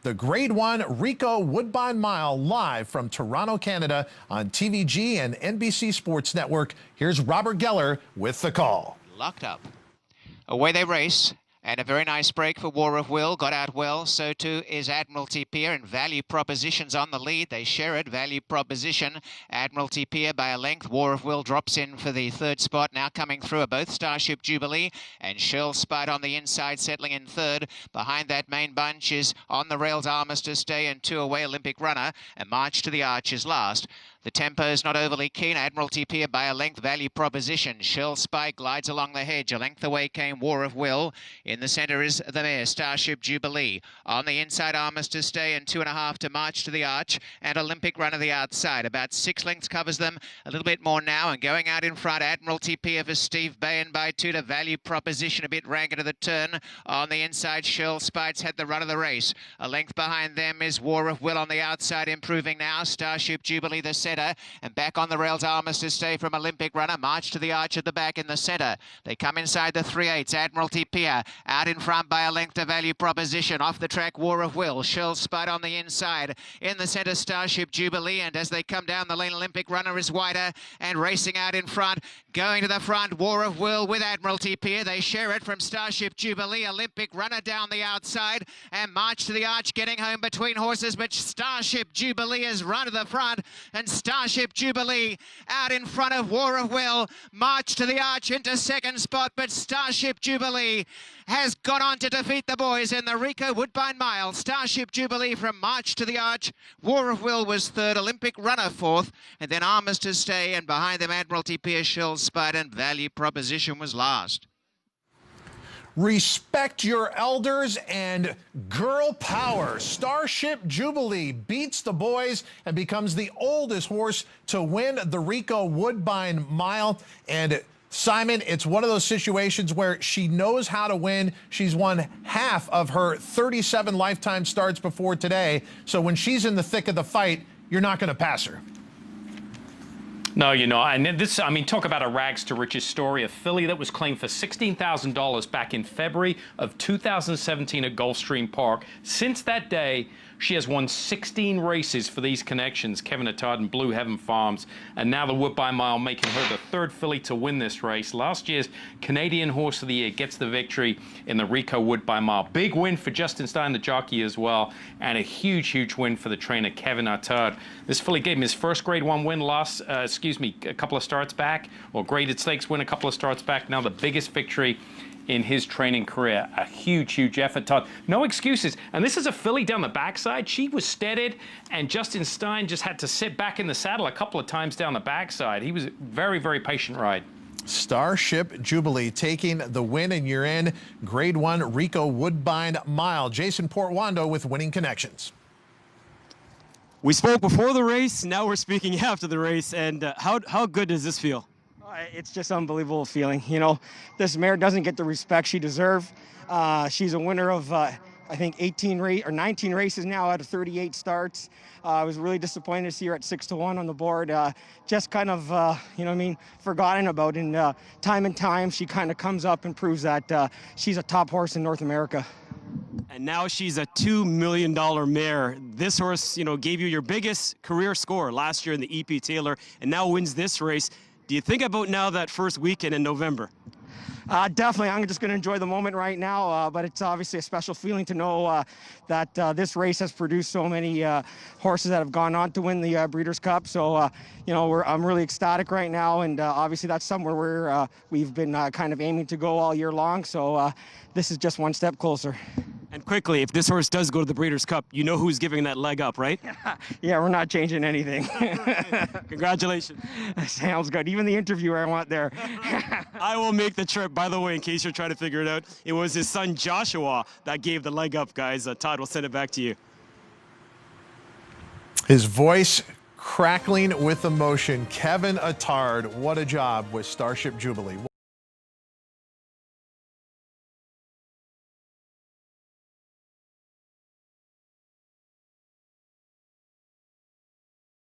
the Grade 1 Ricoh Woodbine Mile live from Toronto, Canada on TVG and NBC Sports Network. Here's Robert Geller with the call. Locked up. Away they race. And a very nice break for War of Will. Got out well. So too is Admiralty Pier, and Value Proposition's on the lead. They share it. Value Proposition, Admiralty Pier by a length. War of Will drops in for the third spot. Now coming through are both Starship Jubilee and Shell Spite on the inside, settling in third. Behind that main bunch is On the Rails, Armistice Day, and Two Away, Olympic Runner. And March to the Arch is last. The tempo is not overly keen. Admiralty Pier by a length. Value Proposition. Shell Spike glides along the hedge. A length away came War of Will. In the centre is the mare, Starship Jubilee. On the inside, Armistice Day, and 2.5 to March to the Arch. And Olympic Runner the outside. About 6 lengths covers them. A little bit more now. And going out in front, Admiralty Pier for Steve Bain by 2 to Value Proposition. A bit ragged to the turn. On the inside, Shell Spite's had the run of the race. A length behind them is War of Will on the outside, improving now. Starship Jubilee the centre. And back on the rails, Armistice Day from Olympic Runner. March to the Arch at the back in the centre. They come inside the 3/8. Admiralty Pier out in front by a length to Value Proposition. Off the track, War of Will. Shell Spite on the inside. In the centre, Starship Jubilee. And as they come down the lane, Olympic Runner is wider and racing out in front. Going to the front, War of Will with Admiralty Pier. They share it from Starship Jubilee. Olympic Runner down the outside. And March to the Arch getting home between horses. But Starship Jubilee has run to the front. And Starship Jubilee out in front of War of Will. March to the Arch into second spot, but Starship Jubilee has gone on to defeat the boys in the Ricoh Woodbine Mile. Starship Jubilee from March to the Arch. War of Will was third, Olympic Runner fourth, and then Armistice Day, and behind them Admiralty Pier, Shell Spite, and Value Proposition was last. Respect your elders and girl power. Starship Jubilee beats the boys and becomes the oldest horse to win the Ricoh Woodbine Mile. And Simon, it's one of those situations where she knows how to win. She's won half of her 37 lifetime starts before today. So when she's in the thick of the fight, you're not going to pass her. No, you're not. And this, I mean, talk about a rags to riches story. A filly that was claimed for $16,000 back in February of 2017 at Gulfstream Park. Since that day, she has won 16 races for these connections, Kevin Attard and Blue Heaven Farms. And now the Woodbine Mile, making her the third filly to win this race. Last year's Canadian Horse of the Year gets the victory in the Ricoh Woodbine Mile. Big win for Justin Stein, the jockey, as well. And a huge, huge win for the trainer, Kevin Attard. This filly gave him his first Grade 1 win a couple of starts back, or graded stakes win a couple of starts back. Now the biggest victory in his training career. A huge, huge effort, Todd. No excuses. And this is a filly down the backside. She was steadied, and Justin Stein just had to sit back in the saddle a couple of times down the backside. He was a very, very patient ride. Starship Jubilee taking the win, and you're in Grade 1 Ricoh Woodbine Mile. Jason Portwando with Winning Connections. We spoke before the race, now we're speaking after the race, and how good does this feel? It's just unbelievable feeling. You know, this mare doesn't get the respect she deserves. She's a winner of, I think, 19 races now out of 38 starts. I was really disappointed to see her at 6-1 on the board. Just kind of, you know what I mean, forgotten about. And time and time, she kind of comes up and proves that she's a top horse in North America. And now she's a $2 million mare. This horse, you know, gave you your biggest career score last year in the EP Taylor, and now wins this race. Do you think about now that first weekend in November? Definitely. I'm just going to enjoy the moment right now, but it's obviously a special feeling to know that this race has produced so many horses that have gone on to win the Breeders' Cup. So, you know, I'm really ecstatic right now, and obviously that's somewhere where we've been kind of aiming to go all year long. So this is just one step closer. And quickly, if this horse does go to the Breeders' Cup, you know who's giving that leg up, right? Yeah, we're not changing anything. Congratulations. Sounds good. Even the interviewer I want there. I will make the trip. By the way, in case you're trying to figure it out, it was his son Joshua that gave the leg up, guys. Todd, we'll send it back to you. His voice crackling with emotion. Kevin Attard, what a job with Starship Jubilee.